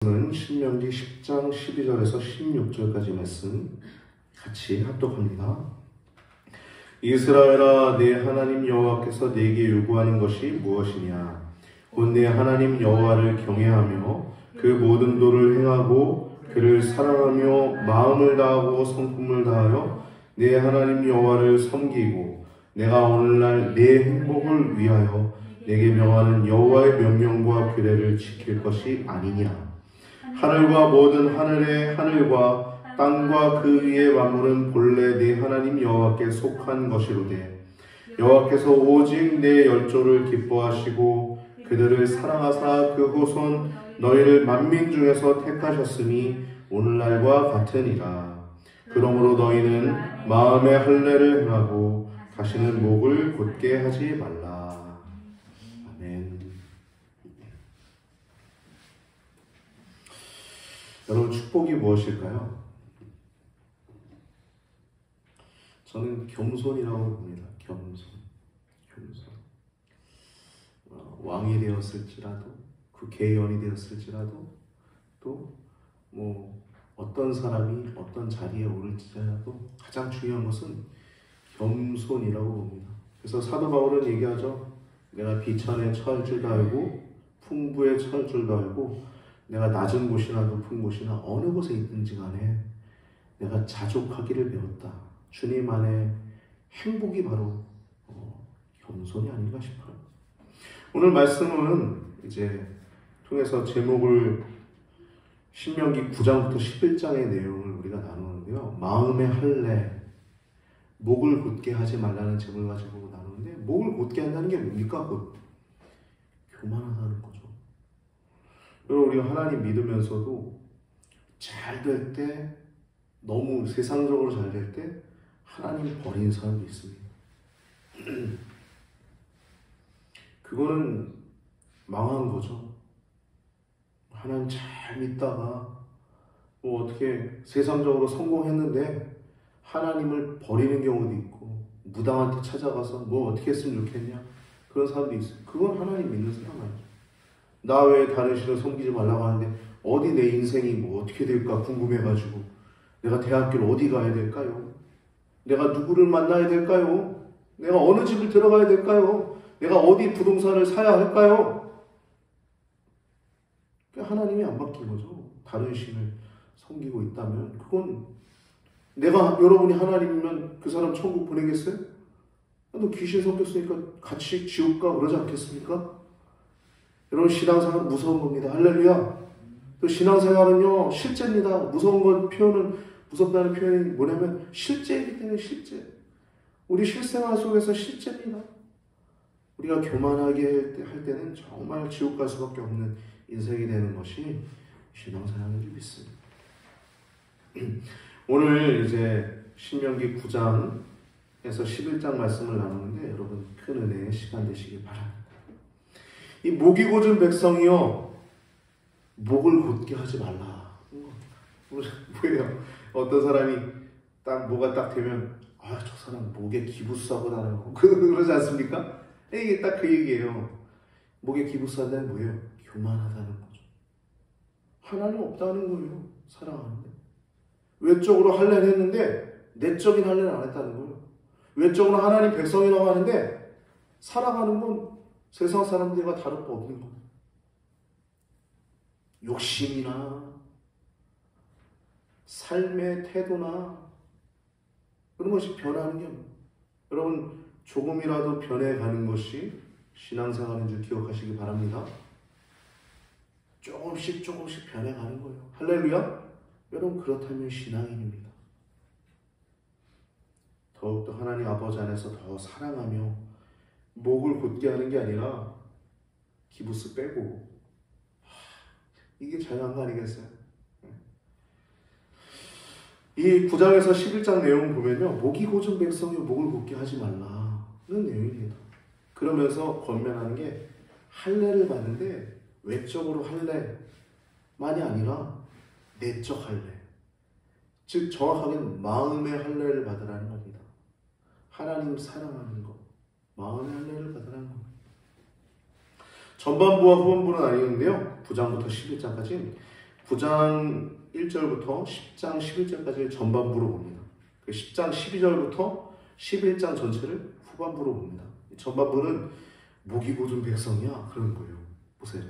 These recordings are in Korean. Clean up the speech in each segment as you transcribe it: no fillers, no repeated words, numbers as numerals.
은 신명기 10장 12절에서 16절까지 말씀 같이 합독합니다. 이스라엘아, 내 하나님 여호와께서 네게 요구하는 것이 무엇이냐? 곧 내 하나님 여호와를 경외하며 그 모든 도를 행하고 그를 사랑하며 마음을 다하고 성품을 다하여 내 하나님 여호와를 섬기고 내가 오늘날 내 행복을 위하여 내게 명하는 여호와의 명령과 규례를 지킬 것이 아니냐? 하늘과 모든 하늘의 하늘과 땅과 그 위의 만물은 본래 내 하나님 여호와께 속한 것이로되 여호와께서 오직 내 열조를 기뻐하시고 그들을 사랑하사 그 후손 너희를 만민 중에서 택하셨으니 오늘날과 같으니라. 그러므로 너희는 마음의 할례를 행하고 다시는 목을 곧게 하지 말라. 아멘. 여러분, 축복이 무엇일까요? 저는 겸손이라고 봅니다. 겸손. 왕이 되었을지라도, 국회의원이 되었을지라도, 또 어떤 사람이 어떤 자리에 오를지라도 가장 중요한 것은 겸손이라고 봅니다. 그래서 사도 바울은 얘기하죠. 내가 비천에 처할 줄도 알고 풍부에 처할 줄도 알고 내가 낮은 곳이나 높은 곳이나 어느 곳에 있든지 간에 내가 자족하기를 배웠다. 주님 안에 행복이 바로 겸손이 아닌가 싶어요. 오늘 말씀은 이제 통해서 제목을 신명기 9장부터 11장의 내용을 우리가 나누는데요. 마음의 할례, 목을 곧게 하지 말라는 제목을 가지고 나누는데, 목을 곧게 한다는 게 뭡니까? 곧 교만하다는 거죠. 여러분, 우리가 하나님 믿으면서도 잘 될 때, 너무 세상적으로 잘 될 때 하나님 버린 사람도 있습니다. 그거는 망한 거죠. 하나님 잘 믿다가 어떻게 세상적으로 성공했는데 하나님을 버리는 경우도 있고, 무당한테 찾아가서 어떻게 했으면 좋겠냐, 그런 사람도 있어요. 그건 하나님 믿는 사람 아니죠. 나 외에 다른 신을 섬기지 말라고 하는데 어디 내 인생이 어떻게 될까 궁금해가지고 내가 대학교를 어디 가야 될까요? 내가 누구를 만나야 될까요? 내가 어느 집을 들어가야 될까요? 내가 어디 부동산을 사야 할까요? 하나님이 안 바뀐 거죠. 다른 신을 섬기고 있다면 그건 여러분이 하나님이면 그 사람 천국 보내겠어요? 너 귀신 섞였으니까 같이 지옥 가 그러지 않겠습니까? 여러분, 신앙생활은 무서운 겁니다. 할렐루야. 또 신앙생활은요, 실제입니다. 무섭다는 표현이 뭐냐면 실제이기 때문에 실제. 우리 실생활 속에서 실제입니다. 우리가 교만하게 할 때는 정말 지옥 갈 수밖에 없는 인생이 되는 것이 신앙생활인 줄 믿습니다. 오늘 이제 신명기 9장에서 11장 말씀을 나누는데 여러분, 큰 은혜의 시간 되시길 바랍니다. 이 목이 곧은 백성이요, 목을 곧게 하지 말라. 뭐예요? 어떤 사람이 뭐가 딱 되면 저 사람 목에 기부싸고 다니고 그러지 않습니까? 이게 딱 그 얘기예요. 목에 기부싸는 뭐예요? 교만하다는 거죠. 하나님 없다는 거예요. 사랑하는데 외적으로 할례를 했는데 내적인 할례를 안 했다는 거예요. 외적으로 하나님 백성이라고 하는데 살아가는 건 세상 사람들과 다를 바 없는 겁니다. 욕심이나 삶의 태도나 그런 것이 변하는 게 없습니다. 여러분, 조금이라도 변해가는 것이 신앙생활인 줄 기억하시기 바랍니다. 조금씩 변해가는 거예요. 할렐루야? 여러분, 그렇다면 신앙인입니다. 더욱더 하나님 아버지 안에서 더 사랑하며 목을 곧게 하는 게 아니라 기부스 빼고, 이게 잘한 거 아니겠어요? 이 9장에서 11장 내용을 보면요, 목이 곧은 백성이 목을 곧게 하지 말라는 내용입니다. 그러면서 권면하는 게 할례를 받는데 외적으로 할례만이 아니라 내적 할례, 즉 정확하게는 마음의 할례를 받으라는 겁니다. 하나님 사랑하는 것, 마음의 할례를 받으라는 겁니다. 전반부와 후반부는 아니는데요, 9장부터 11장까지 9장 1절부터 10장 11절까지를 전반부로 봅니다. 10장 12절부터 11장 전체를 후반부로 봅니다. 전반부는 목이 고든 백성이야 그런 거예요. 보세요.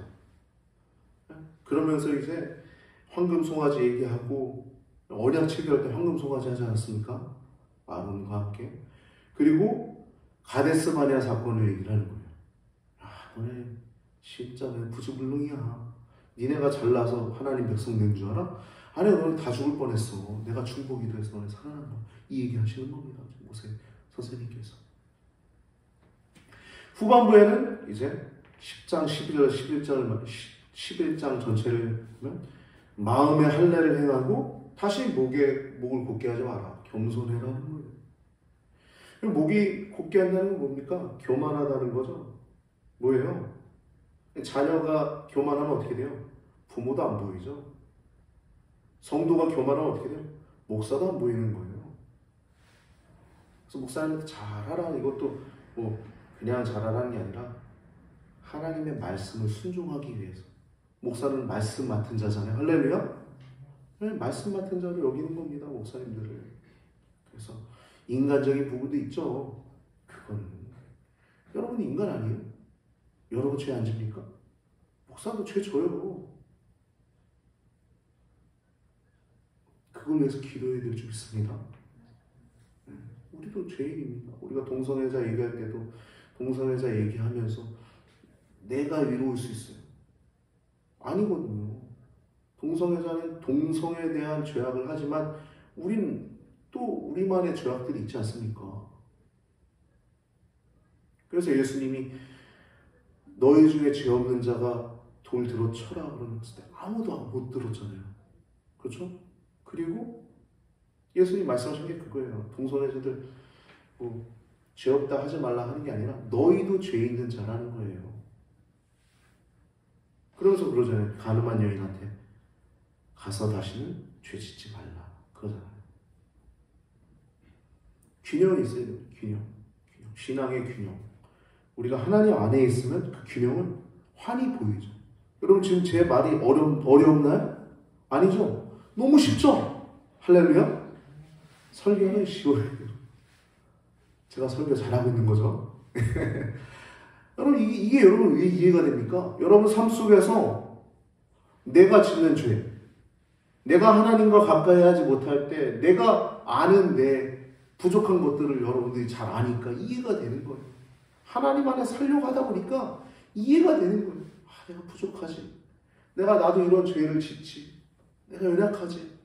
그러면서 이제 황금 송아지 얘기하고 언약 체결할 때 황금 송아지 하지 않았습니까? 아론과 함께. 그리고 가데스 바네아 사건을 얘기를 하는 거예요. 너네 진짜 왜 부주불능이야. 니네가 잘나서 하나님 백성 된 줄 알아? 아니 너네 다 죽을 뻔했어. 내가 중보기도 해서 너네 살아난 거야. 이 얘기 하시는 겁니다. 모세 선생님께서. 후반부에는 이제 10장 11절 11장 전체를 보면 마음의 할례를 행하고 다시 목을 곧게 하지 마라. 겸손해라는 거예요. 목이 곧게 한다는 건 뭡니까? 교만하다는 거죠. 뭐예요? 자녀가 교만하면 어떻게 돼요? 부모도 안 보이죠. 성도가 교만하면 어떻게 돼요? 목사도 안 보이는 거예요. 그래서 목사님한테 잘하라. 이것도 뭐 그냥 잘하라는 게 아니라 하나님의 말씀을 순종하기 위해서. 목사는 말씀 맡은 자잖아요. 할렐루야? 네, 말씀 맡은 자로 여기는 겁니다. 목사님들을. 그래서 인간적인 부분도 있죠. 그건 여러분 인간 아니에요? 여러분 죄 안 집니까? 목사도 죄 져요. 그걸 위해서 기도해야 될 줄 믿습니다. 우리도 죄인입니다. 우리가 동성애자 얘기할 때도 동성애자 얘기하면서 내가 위로울 수 있어요. 아니거든요. 동성애자는 동성에 대한 죄악을 하지만 우린 또 우리만의 죄악들이 있지 않습니까? 그래서 예수님이 너희 중에 죄 없는 자가 돌 들어 쳐라 그러는데 아무도 못 들었잖아요. 그렇죠? 그리고 예수님 말씀하신 게 그거예요. 동성애자들 죄 없다 하지 말라 하는 게 아니라 너희도 죄 있는 자라는 거예요. 그러면서 그러잖아요. 가늠한 여인한테 가서 다시는 죄 짓지 말라 그러잖아요. 균형이 있어야 돼요. 균형. 신앙의 균형. 우리가 하나님 안에 있으면 그 균형은 환히 보이죠. 여러분 지금 제 말이 어렵나요? 아니죠. 너무 쉽죠? 할렐루야? 설교는 쉬워요. 제가 설교 잘하고 있는 거죠. 여러분 이게 여러분 왜 이해가 됩니까? 여러분 삶 속에서 내가 짓는 죄, 내가 하나님과 가까이 하지 못할 때 내가 아는 내 부족한 것들을 여러분들이 잘 아니까 이해가 되는 거예요. 하나님 안에 살려고 하다 보니까 이해가 되는 거예요. 내가 부족하지. 나도 이런 죄를 짓지. 내가 연약하지.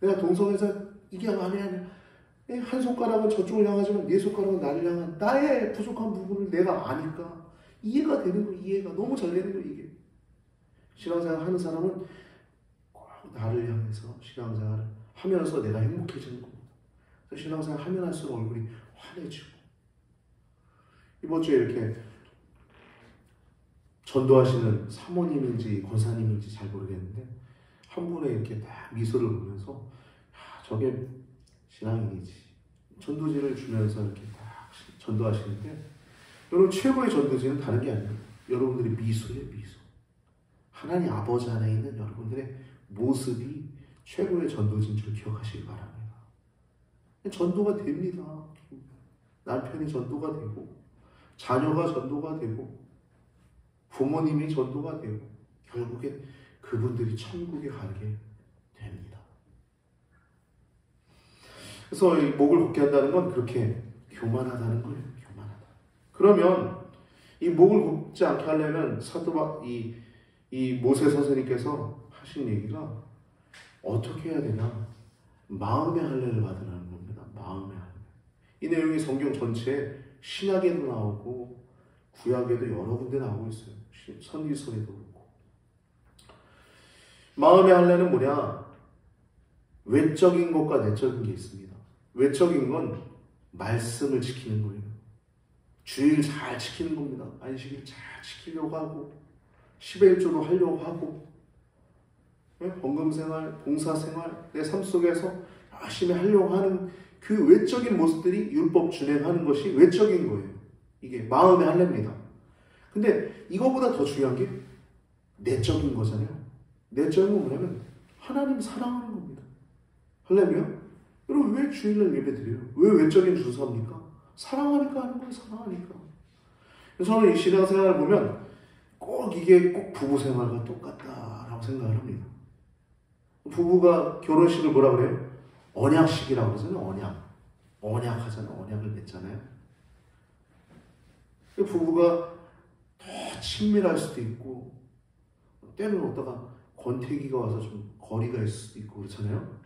내가 동성애자 이게 아니야. 한 손가락은 저쪽을 향하지만 네 손가락은 나를 향한 나의 부족한 부분을 내가 아니까 이해가 되는 거예요. 이해가 너무 잘 되는 거예요. 이게 신앙생활 하는 사람은 꼭 나를 향해서 신앙생활을 하면서 내가 행복해지는 겁니다. 신앙생활 하면 할수록 얼굴이 환해지고 이번 주에 이렇게 전도하시는 사모님인지 권사님인지 잘 모르겠는데 한 분의 이렇게 딱 미소를 보면서 저게 신앙인이지. 전도지를 주면서 이렇게 딱 전도하시는데 여러분 최고의 전도지는 다른 게 아니에요. 여러분들의 미소예요. 미소. 하나님 아버지 안에 있는 여러분들의 모습이 최고의 전도지인 줄 기억하시기 바랍니다. 전도가 됩니다. 남편이 전도가 되고 자녀가 전도가 되고 부모님이 전도가 되고 결국에 그분들이 천국에 가게 됩니다. 그래서 이 목을 곧게 한다는 건 그렇게 교만하다는 거예요. 교만하다. 그러면 이 목을 곱지 않게 하려면 이 모세 선생님께서 하신 얘기가 어떻게 해야 되냐? 마음의 할례를 받으라는 겁니다. 마음의 할례. 이 내용이 성경 전체에 신약에도 나오고 구약에도 여러 군데 나오고 있어요. 선지서에도 그렇고. 마음의 할례는 뭐냐? 외적인 것과 내적인 게 있습니다. 외적인 건 말씀을 지키는 거예요. 주일 잘 지키는 겁니다. 안식일 잘 지키려고 하고 10의 1조도 하려고 하고 헌금생활, 봉사생활 내 삶 속에서 열심히 하려고 하는 그 외적인 모습들이 율법 준행하는 것이 외적인 거예요. 이게 마음의 할례입니다. 근데 이거보다 더 중요한 게 내적인 거잖아요. 내적인 건 뭐냐면 하나님 사랑하는 겁니다. 할렐루야. 여러분 왜 주일날 예배 드려요? 왜 외적인 준수합니까? 사랑하니까 하는 거예요. 사랑하니까. 저는 이 신앙생활을 보면 꼭 이게 꼭 부부 생활과 똑같다라고 생각을 합니다. 부부가 결혼식을 뭐라 그래요? 언약식이라고 그러잖아요. 언약 하잖아요. 언약을 맺잖아요. 부부가 더 친밀할 수도 있고 때로는 어디다가 권태기가 와서 좀 거리가 있을 수도 있고 그렇잖아요.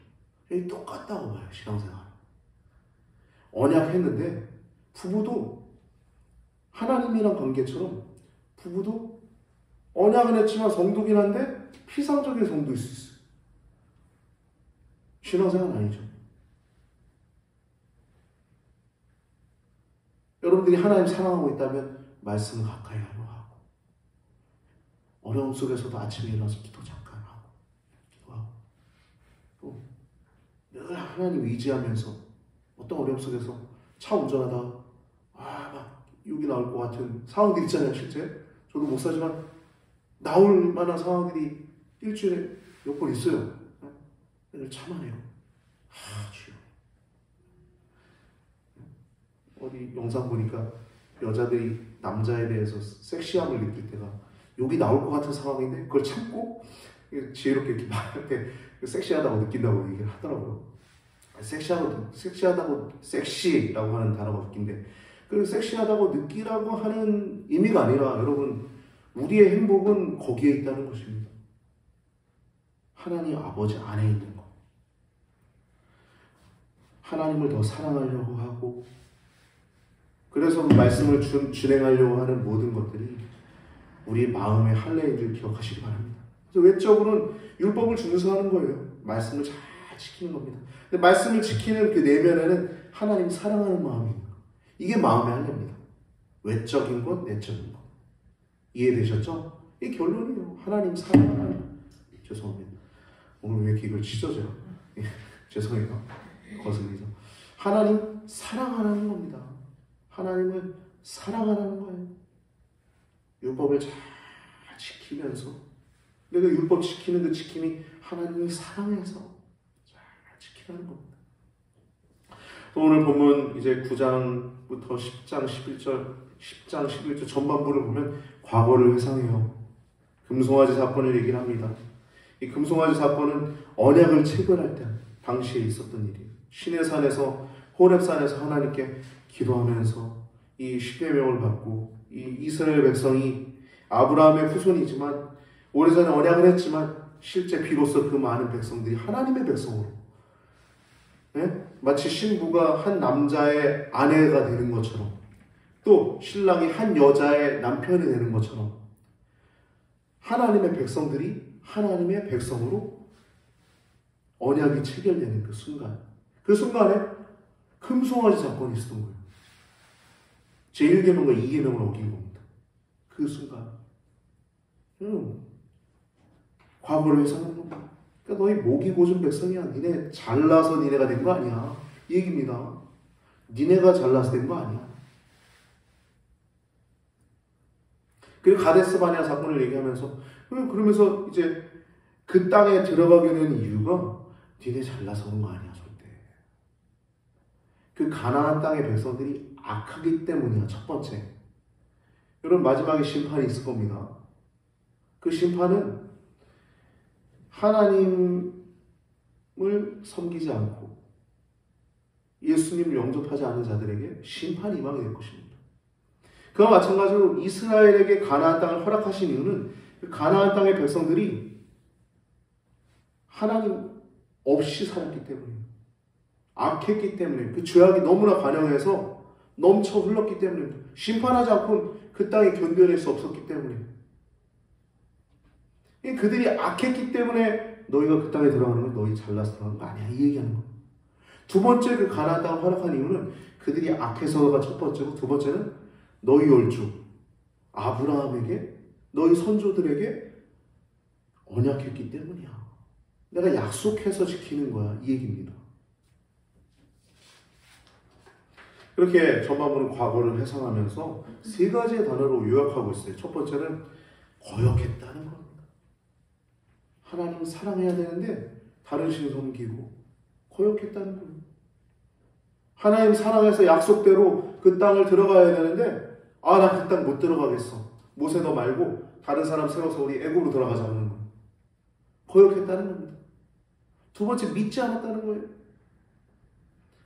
이게 똑같다고 봐요. 신앙생활. 언약했는데 부부도 하나님이랑 관계처럼 부부도 언약은 했지만 성도긴 한데 피상적인 성도일 수 있어요. 신앙생활은 아니죠. 여러분들이 하나님 사랑하고 있다면 말씀을 가까이 하려고 하고 어려움 속에서도 아침에 일어나서 기도 잠깐 하고 기도하고 또 늘 하나님 의지하면서 어떤 어려움 속에서 차 운전하다가 막 욕이 나올 것 같은 상황들 있잖아요. 실제 저도 목사지만 나올 만한 상황들이 일주일에 몇 번 있어요. 늘 참아내요. 주여. 어디 영상 보니까 여자들이 남자에 대해서 섹시함을 느낄 때가 욕이 나올 것 같은 상황인데 그걸 참고 지혜롭게 이렇게 말할 때 섹시하다고 느낀다고 얘기를 하더라고요. 섹시라고 하는 단어가 웃긴데 그 섹시하다고 느끼라고 하는 의미가 아니라 여러분 우리의 행복은 거기에 있다는 것입니다. 하나님 아버지 안에 있는 것. 하나님을 더 사랑하려고 하고 그래서 그 말씀을 준행하려고 하는 모든 것들이 우리 마음의 할례인 줄 기억하시기 바랍니다. 그래서 외적으로는 율법을 준수하는 거예요. 말씀을 잘 지키는 겁니다. 근데 말씀을 지키는 그 내면에는 하나님 사랑하는 마음이 있는 거. 이게 마음의 할례입니다. 외적인 것, 내적인 것. 이해되셨죠? 이게 결론이에요. 하나님 사랑하는. 죄송합니다. 오늘 왜 이렇게 이걸 찢어져요? 죄송해요. 거슬리죠. 하나님 사랑하는 겁니다. 하나님을 사랑하는 거예요. 율법을 잘 지키면서 내가 율법 지키는 그 지킴이 하나님을 사랑해서 잘 지키라는 겁니다. 오늘 본문 이제 9장부터 10장 11절 전반부를 보면 과거를 회상해요. 금송아지 사건을 얘기를 합니다. 이 금송아지 사건은 언약을 체결할 때 당시에 있었던 일이에요. 시내산에서 호렙산에서 하나님께 기도하면서 이 십계명을 받고 이 이스라엘 백성이 아브라함의 후손이지만 오래전에 언약을 했지만 실제 비로소 그 많은 백성들이 하나님의 백성으로 마치 신부가 한 남자의 아내가 되는 것처럼 또 신랑이 한 여자의 남편이 되는 것처럼 하나님의 백성들이 하나님의 백성으로 언약이 체결되는 그 순간에 금송아지 사건이 있었던 거예요. 제1계명과 2계명을 어긴 겁니다. 그 순간. 과거를 회상하는 겁니다. 그러니까 너희 목이 고준 백성이야. 니네 잘나서 니네가 된 거 아니야. 이 얘기입니다. 니네가 잘나서 된 거 아니야. 그리고 가데스 바네아 사건을 얘기하면서 그러면서 이제 그 땅에 들어가게 된 이유가 니네 잘나서 온 거 아니야. 절대. 그 가나안 땅의 백성들이 악하기 때문이야. 첫 번째. 여러분 마지막에 심판이 있을 겁니다. 그 심판은 하나님을 섬기지 않고 예수님을 영접하지 않은 자들에게 심판이 임하게 될 것입니다. 그와 마찬가지로 이스라엘에게 가나안 땅을 허락하신 이유는 그 가나안 땅의 백성들이 하나님 없이 살았기 때문이에요. 악했기 때문에 그 죄악이 너무나 관영해서 넘쳐 흘렀기 때문에 심판하지 않고는 그 땅에 견뎌낼 수 없었기 때문에 그들이 악했기 때문에 너희가 그 땅에 들어가는 건 너희 잘나서 들어가는 거 아니야. 이 얘기하는 거예요. 두 번째 그 가나안 땅을 허락한 이유는 그들이 악해서가 첫 번째고 두 번째는 너희 얼주 아브라함에게 너희 선조들에게 언약했기 때문이야. 내가 약속해서 지키는 거야. 이 얘기입니다. 그렇게 전반부는 과거를 회상하면서 세 가지의 단어로 요약하고 있어요. 첫 번째는 거역했다는 겁니다. 하나님 사랑해야 되는데 다른 신 섬기고 거역했다는 거예요. 하나님 사랑해서 약속대로 그 땅을 들어가야 되는데 나 그 땅 못 들어가겠어. 모세 너 말고 다른 사람 세워서 우리 애굽으로 돌아가자는 거예요. 거역했다는 겁니다. 두 번째, 믿지 않았다는 거예요.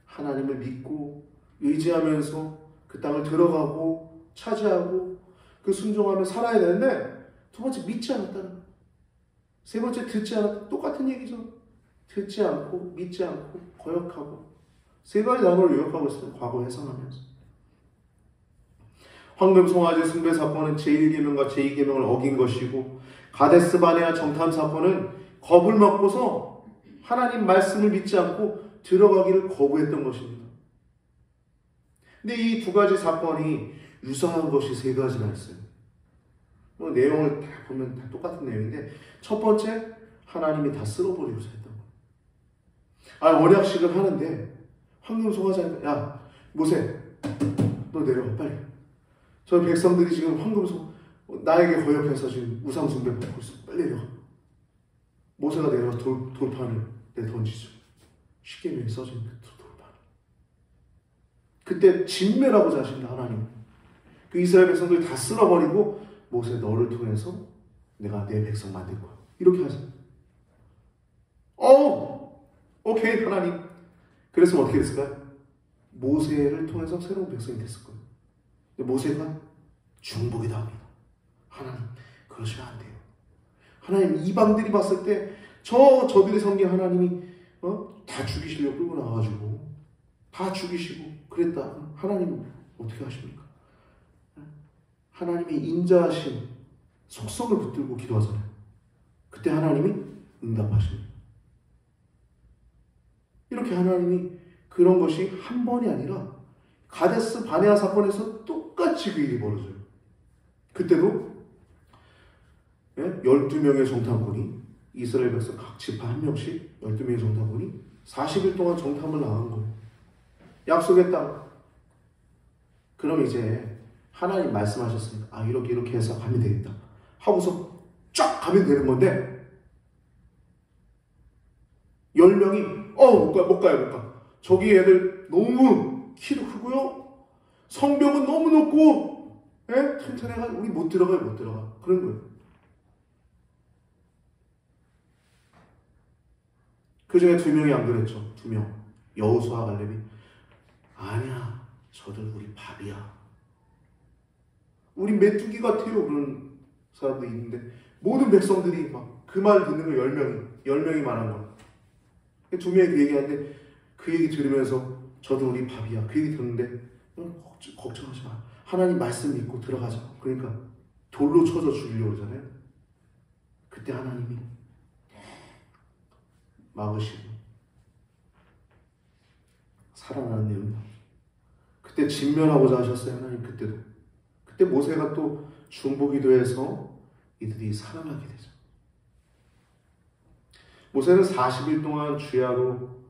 하나님을 믿고 의지하면서 그 땅을 들어가고 차지하고 그 순종하며 살아야 되는데 두 번째, 믿지 않았다는 거예요. 세 번째, 듣지 않았다. 똑같은 얘기죠. 듣지 않고 믿지 않고 거역하고 세 가지 단어를 요약하고 있습니다. 과거 해석하면서. 황금 송아지 숭배 사건은 제1계명과 제2계명을 어긴 것이고 가데스 바네아 정탐 사건은 겁을 먹고서 하나님 말씀을 믿지 않고 들어가기를 거부했던 것입니다. 근데 이 두 가지 사건이 유사한 것이 세 가지나 있어요. 내용을 다 보면 다 똑같은 내용인데 첫 번째, 하나님이 다 쓸어버리고서 했던 거예요. 언약식을 하는데 황금 송아지한테 야 모세 너 내려와 빨리. 저 백성들이 지금 황금 나에게 거역해서 지금 우상 숭배 받고 있어. 빨리 내려와. 모세가 내려와 돌판을 던지죠. 십계명이 써진 그 돌판. 그때 진멸하고자 하신다 하나님. 그 이스라엘 백성들이 다 쓸어버리고 모세 너를 통해서 내가 내 백성 만들 거야. 이렇게 하세요. 오케이 하나님. 그래서 어떻게 됐을까요? 모세를 통해서 새로운 백성이 됐을 거예요. 근데 모세가 중복이 당합니다. 하나님 그러시면 안 돼요. 하나님 이방들이 봤을 때 저들이 섬긴 하나님이 다 죽이시려고 끌고 나와가지고 다 죽이시고 그랬다. 하나님 어떻게 하십니까? 하나님의 인자하신 속성을 붙들고 기도하잖아요. 그때 하나님이 응답하십니다. 이렇게 하나님이 그런 것이 한 번이 아니라 가데스 바네아 사건에서 똑같이 그 일이 벌어져요. 그때도 12명의 정탐꾼이 이스라엘 백성 각 지파 한 명씩 12명의 정탐꾼이 40일 동안 정탐을 나간 거예요. 약속의 땅. 그럼 이제 하나님 말씀하셨으니까 이렇게 해서 가면 되겠다 하고서 쫙 가면 되는 건데 10명이 못 가요. 저기 애들 너무 키도 크고요. 성벽은 너무 높고 튼튼해가지고 우리 못 들어가. 그런 거예요. 그 중에 2명이 안 그랬죠. 2명. 여호수아와 갈렙이 아니야. 저들 우리 밥이야. 우리 메뚜기 같아요. 그런 사람도 있는데 모든 백성들이 막 그 말 듣는 거 10명이 말한 거예요. 2명이 그 얘기하는데 그 얘기 들으면서 저도 우리 밥이야. 그 얘기 듣는데 걱정하지 마. 하나님 말씀 믿고 들어가자. 그러니까 돌로 쳐서 죽이려고 그러잖아요. 그때 하나님이 막으시고 살아나는 내용이 그때 진멸하고자 하셨어요. 하나님 그때도. 그때 모세가 또 중보기도해서 이들이 살아나게 되죠. 모세는 40일 동안 주야로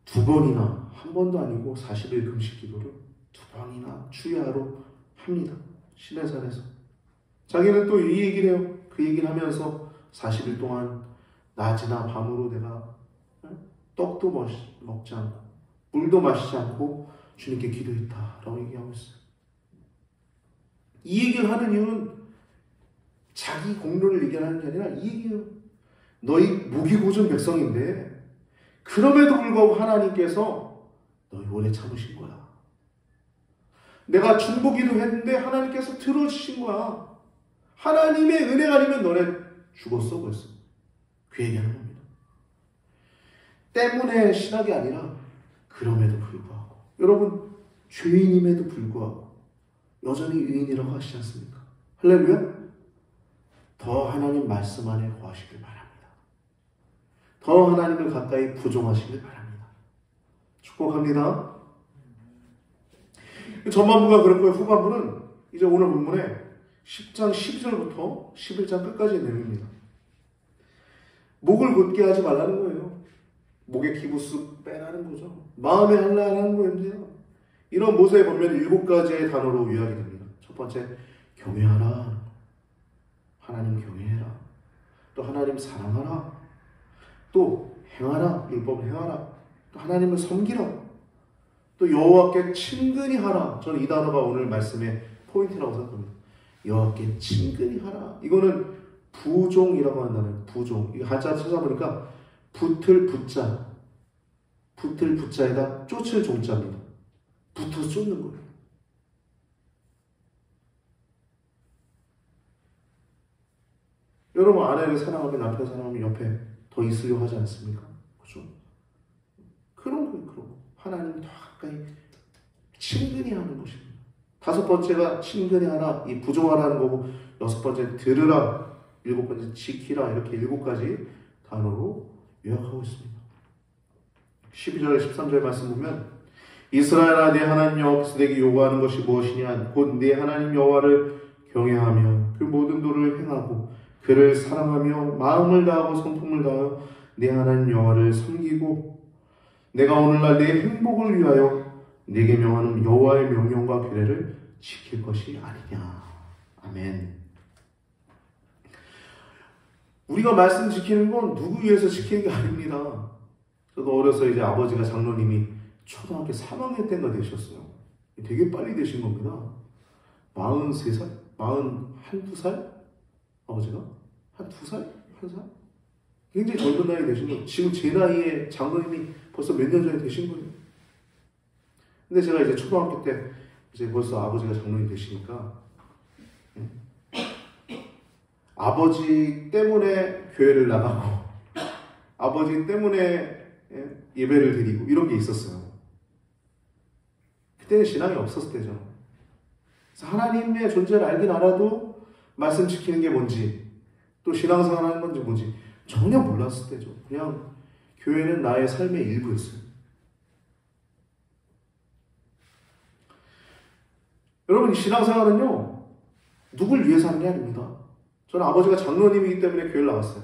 2번이나 한 번도 아니고 40일 금식 기도를 2번이나 주야로 합니다. 시내산에서. 자기는 또 이 얘기를 해요. 그 얘기를 하면서 40일 동안 낮이나 밤으로 내가 떡도 먹지 않고 물도 마시지 않고 주님께 기도했다라고 얘기하고 있어요. 이 얘기를 하는 이유는 자기 공로를 얘기하는 게 아니라 이 얘기예요. 너희 무기고전 백성인데 그럼에도 불구하고 하나님께서 너희 오래 참으신 거야. 내가 중보기도 했는데 하나님께서 들어주신 거야. 하나님의 은혜가 아니면 너네 죽었어 벌써. 그 얘기하는 겁니다. 때문에 신학이 아니라 그럼에도 불구하고. 여러분 죄인임에도 불구하고 여전히 의인이라고 하시지 않습니까? 할렐루야. 더 하나님 말씀 안에 거하시길 바랍니다. 더 하나님을 가까이 부종하시길 바랍니다. 축복합니다. 전반부가 그렇고요. 후반부는 이제 오늘 본문에 10장 12절부터 11장 끝까지의 내용입니다. 목을 곧게 하지 말라는 거예요. 목에 기부스 빼라는 거죠. 마음에 할라라는 거예요. 이런 모세의 보면 7가지의 단어로 요약이 됩니다. 첫 번째, 경외하라. 하나님 경외해라. 또 하나님 사랑하라. 또 행하라. 율법을 행하라. 또 하나님을 섬기라. 또 여호와께 친근히 하라. 저는 이 단어가 오늘 말씀의 포인트라고 생각합니다. 여호와께 친근히 하라. 이거는 부종이라고 한다는 부종. 이 한자 찾아보니까 붙을 붙자. 붙을 붙자에다 쫓을 종자입니다. 붙어서 쫓는 거예요. 여러분 아내를 사랑하면 남편 사랑하면 옆에 더 있으려고 하지 않습니까? 그죠? 그런 거예요. 그런 거. 하나님 더 가까이 친근히 하는 것입니다. 다섯 번째가 친근히 하라, 이 부종하라는 거고, 여섯 번째 들으라, 일곱 번째 지키라, 이렇게 일곱 가지 단어로 요약하고 있습니다. 12절 13절 말씀 보면 이스라엘아 내 하나님 여호와께서 내게 요구하는 것이 무엇이냐 곧 내 하나님 여호와를 경외하며 그 모든 도를 행하고 그를 사랑하며 마음을 다하고 성품을 다하여 내 하나님 여호와를 섬기고 내가 오늘날 내 행복을 위하여 내게 명하는 여호와의 명령과 규례를 지킬 것이 아니냐. 아멘. 우리가 말씀 지키는 건 누구 위해서 지키는 게 아닙니다. 저도 어려서 이제 아버지가 장로님이 초등학교 3학년 때인가 되셨어요. 되게 빨리 되신 겁니다. 43살? 41~2살? 아버지가? 한 2살? 1살? 굉장히 젊은 나이 되신 거예요. 지금 제 나이에 장로님이 벌써 몇 년 전에 되신 거예요. 근데 제가 이제 초등학교 때 이제 벌써 아버지가 장로님 되시니까 아버지 때문에 교회를 나가고 아버지 때문에 예배를 드리고 이런 게 있었어요. 그때는 신앙이 없었을 때죠. 그래서 하나님의 존재를 알긴 알아도 말씀 지키는 게 뭔지 또 신앙생활 하는 건지 뭔지 전혀 몰랐을 때죠. 그냥 교회는 나의 삶의 일부였어요. 여러분 신앙생활은요 누굴 위해서 하는 게 아닙니다. 저는 아버지가 장로님이기 때문에 교회를 나왔어요.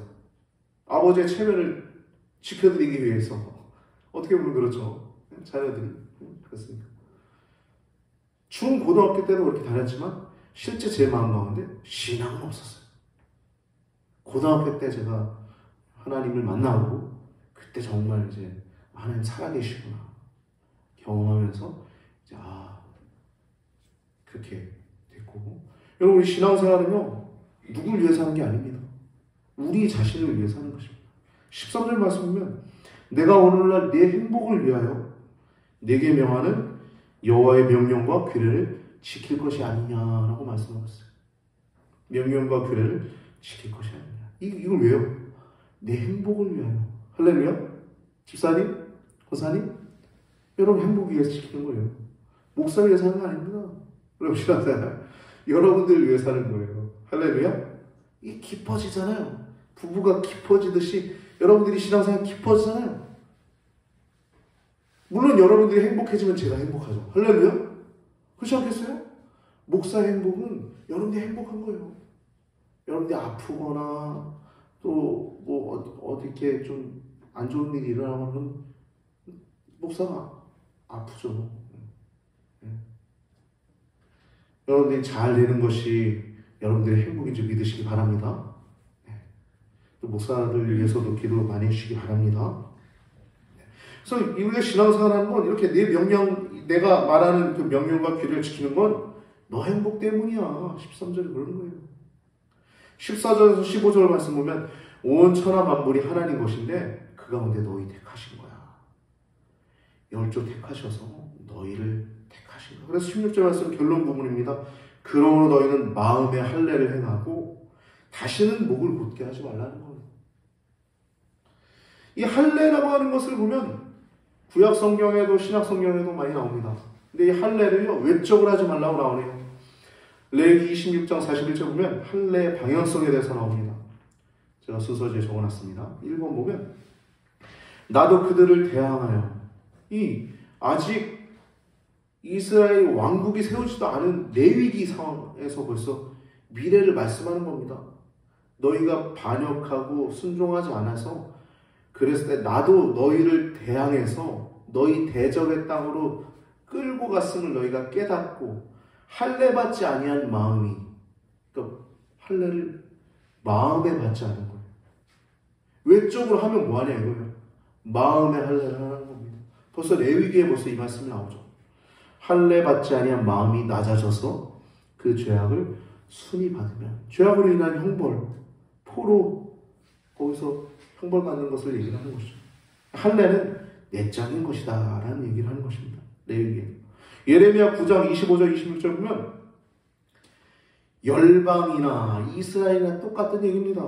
아버지의 체면을 지켜드리기 위해서. 어떻게 보면 그렇죠. 자녀들이 그렇습니까? 중고등학교 때도 그렇게 다녔지만 실제 제 마음 가운데 신앙은 없었어요. 고등학교 때 제가 하나님을 만나고 그때 정말 이제 하나님 살아계시구나 경험하면서 이제 그렇게 됐고, 여러분 신앙생활은요 누굴 위해서 하는 게 아닙니다. 우리 자신을 위해서 하는 것입니다. 13절 말씀 보면 내가 오늘날 내 행복을 위하여 내게 명하는 여호와의 명령과 규례를 지킬 것이 아니냐라고 말씀하고 있어요. 명령과 규례를 지킬 것이 아니냐. 이걸 왜요? 내 행복을 위하여. 할렐루야. 집사님, 권사님, 여러분 행복 위해서 지키는 거예요. 목사 위해서 하는 거 아닙니다. 여러분 신앙생활 여러분들 위해서 하는 거예요. 할렐루야. 이게 깊어지잖아요. 부부가 깊어지듯이 여러분들이 신앙생활 깊어지잖아요. 물론 여러분들이 행복해지면 제가 행복하죠. 할렐루야. 그렇지 않겠어요? 목사의 행복은 여러분들이 행복한 거예요. 여러분들이 아프거나 또 뭐 어디 이렇게 좀 안 좋은 일이 일어나면 목사가 아프죠. 여러분들이 잘 되는 것이 여러분들의 행복인 줄 믿으시기 바랍니다. 또 목사들 위해서도 기도 많이 해주시기 바랍니다. 그래서 우리가 신앙생활하는 건 이렇게 내가 말하는 그 명령과 규례를 지키는 건 너 행복 때문이야. 13절에 그러는 거예요. 14절에서 15절 말씀 보면 온 천하 만물이 하나님 것인데 그 가운데 너희 택하신 거야. 열조 택하셔서 너희를 택하신 거야. 그래서 16절 말씀 결론 부분입니다. 그러므로 너희는 마음의 할례를 행하고 다시는 목을 곧게 하지 말라는 거예요. 이 할례라고 하는 것을 보면 구약 성경에도 신약 성경에도 많이 나옵니다. 근데 이 할례를요 외적으로 하지 말라고 나오네요. 레위기 26장 41절 보면 할례의 방향성에 대해서 나옵니다. 제가 순서지에 적어놨습니다. 1번 보면 나도 그들을 대항하여 아직 이스라엘 왕국이 세우지도 않은 레위기 상황에서 벌써 미래를 말씀하는 겁니다. 너희가 반역하고 순종하지 않아서 그랬을 때 나도 너희를 대항해서 너희 대적의 땅으로 끌고 갔음을 너희가 깨닫고 할례 받지 아니한 마음이, 그러니까 할례를 마음에 받지 않은 거예요. 외적으로 하면 뭐하냐 이거예요. 마음의 할례를 하는 겁니다. 벌써 레위기에 벌써 이 말씀이 나오죠. 할례 받지 아니한 마음이 낮아져서 그 죄악을 순히 받으면 죄악으로 인한 형벌, 포로 거기서 형벌 받는 것을 얘기를 하는 것이죠. 할례는 내적인 것이다 라는 얘기를 하는 것입니다. 레위기에. 예레미야 9장 25절 26절 보면 열방이나 이스라엘이나 똑같은 얘기입니다.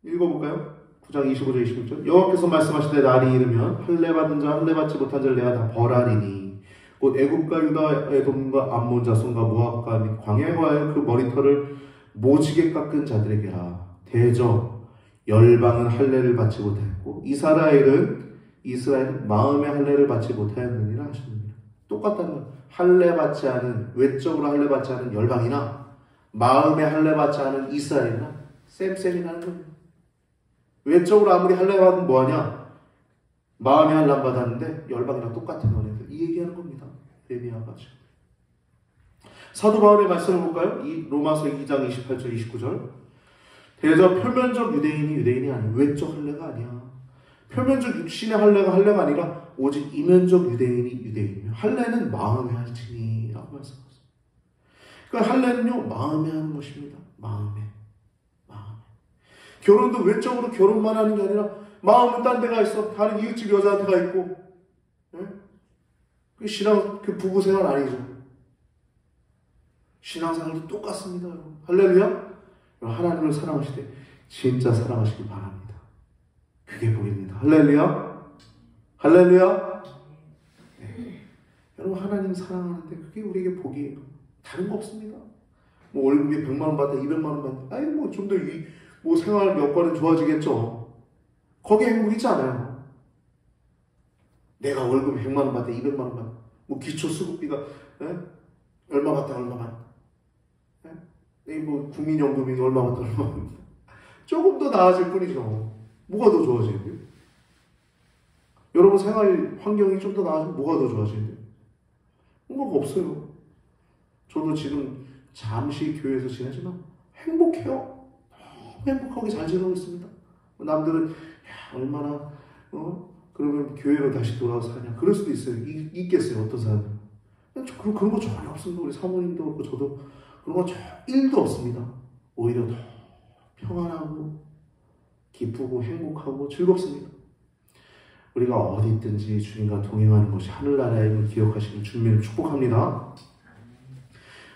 읽어볼까요? 9장 25절 26절 여호와께서 말씀하시되 날이 이르면 할례 받은 자 할례 받지 못한 자를 내가 다 벌하리니 곧 애굽과 유다 에돔과 암몬 자손과 모압과 및 광야와의 그 머리털을 모지게 깎은 자들에게라. 대저 열방은 할례를 받지 못하였고 이스라엘은 마음의 할례를 받지 못하였느니라 하십니다. 똑같다는 거예요. 할례 받지 않은 외적으로 할례 받지 않은 열방이나 마음의 할례 받지 않은 이스라엘이나 쌤쌤이라는 겁니다. 외적으로 아무리 할례 받으면 뭐하냐? 마음의 할례 안 받았는데 열방이랑 똑같은 너네들 이 얘기하는 겁니다. 레위기가 지금. 사도 바울의 말씀을 볼까요? 이 로마서 2장 28절 29절 대저 표면적 유대인이 아니야. 외적 할례가 아니야. 표면적 육신의 할례가 아니라 오직 이면적 유대인이며 할례는 마음에 할지니 라고 말씀하셨어요. 그러니까 할례는요 마음에 하는 것입니다. 마음에. 결혼도 외적으로 결혼만 하는 게 아니라 마음은 딴 데가 있어. 다른 이웃집 여자한테가 있고. 네? 그 신앙, 그 부부 생활 아니죠. 신앙생활도 똑같습니다. 여러분. 할렐루야. 하나님을 사랑하시되 진짜 사랑하시기 바랍니다. 그게 복입니다. 할렐루야. 할렐루야. 네. 여러분 하나님 사랑하는데 그게 우리에게 복이에요. 다른 거 없습니다. 뭐 월급이 100만 원 받다 200만 원 받다. 아니 뭐 좀 더 뭐 생활 여건은 좋아지겠죠. 거기에 행복이지 않아요. 내가 월급 100만 원 받다 200만 원 받다. 뭐 기초수급비가 얼마 받다 얼마 받다. 뭐 국민연금이 얼마 받다 얼마 받다. 조금 더 나아질 뿐이죠. 뭐가 더 좋아지는데요? 여러분 생활 환경이 좀 더 나아지면 뭐가 더 좋아지는데요? 뭐가 없어요. 저도 지금 잠시 교회에서 지내지만 행복해요. 너무 행복하게 잘 지내고 있습니다. 남들은 야, 얼마나 그러면 교회로 다시 돌아와서 사냐 그럴 수도 있어요. 있겠어요. 어떤 사람은. 그런 거 전혀 없습니다. 우리 사모님도 그렇고 저도 그런 거 1도 없습니다. 오히려 더 평안하고 기쁘고 행복하고 즐겁습니다. 우리가 어디 있든지 주님과 동행하는 것이 하늘나라의 힘을 기억하시길 주님을 축복합니다.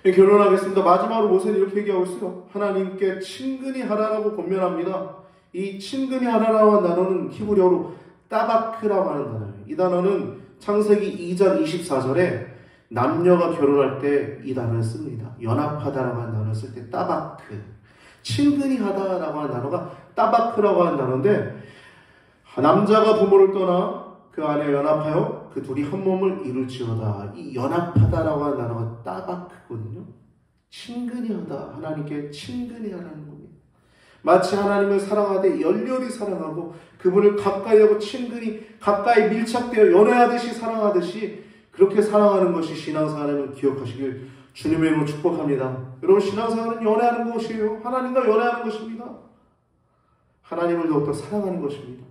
결론하겠습니다. 마지막으로 모세는 이렇게 얘기하고 있어요. 하나님께 친근히 하라라고 권면합니다. 이 친근히 하라라고 하는 단어는 히브리어로 따바크라고 하는 단어예요. 이 단어는 창세기 2장 24절에 남녀가 결혼할 때 이 단어를 씁니다. 연합하다라고 하는 단어를 쓸 때 따바크. 친근히 하다라고 하는 단어가 따바크라고 하는 단어인데 남자가 부모를 떠나 그 안에 연합하여 그 둘이 한 몸을 이룰지어다. 이 연합하다라고 하는 단어가 따바크거든요. 친근히 하다. 하나님께 친근히 하라는 겁니다. 마치 하나님을 사랑하되 열렬히 사랑하고 그분을 가까이 하고 친근히 가까이 밀착되어 연애하듯이 사랑하듯이 그렇게 사랑하는 것이 신앙생활임을 기억하시길 주님의 이름으로 축복합니다. 여러분 신앙생활은 연애하는 것이에요. 하나님과 연애하는 것입니다. 하나님을 더욱더 사랑하는 것입니다.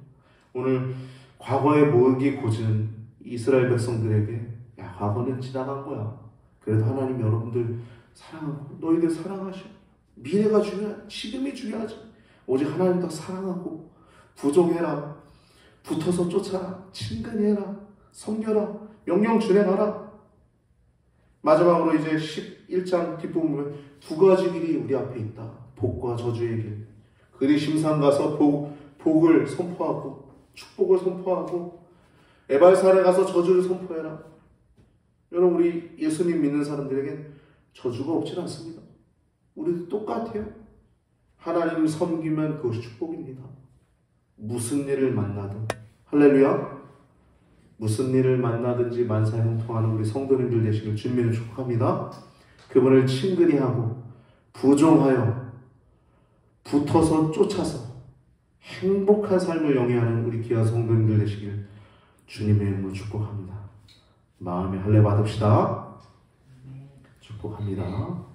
오늘 과거의 모욕이 고진 이스라엘 백성들에게 야 과거는 지나간 거야. 그래도 하나님 여러분들 사랑하고 너희들 사랑하셔. 미래가 중요해. 지금이 중요하지. 오직 하나님 더 사랑하고 부종해라. 붙어서 쫓아라. 친근히 해라. 섬겨라. 명령 준행하라. 마지막으로 이제 11장 뒷부분 보면 두 가지 길이 우리 앞에 있다. 복과 저주의 길. 그리 심산 가서 복을 선포하고 축복을 선포하고 에발산에 가서 저주를 선포해라. 여러분 우리 예수님 믿는 사람들에겐 저주가 없진 않습니다. 우리도 똑같아요. 하나님을 섬기면 그것이 축복입니다. 무슨 일을 만나든 할렐루야. 무슨 일을 만나든지 만사형통하는 우리 성도님들 되시길 주님을 축복합니다. 그분을 친근히 하고 부종하여 붙어서 쫓아서 행복한 삶을 영위하는 우리 귀한 성도님들 되시길 주님의 이름으로 축복합니다. 마음에 할례 받읍시다. 축복합니다.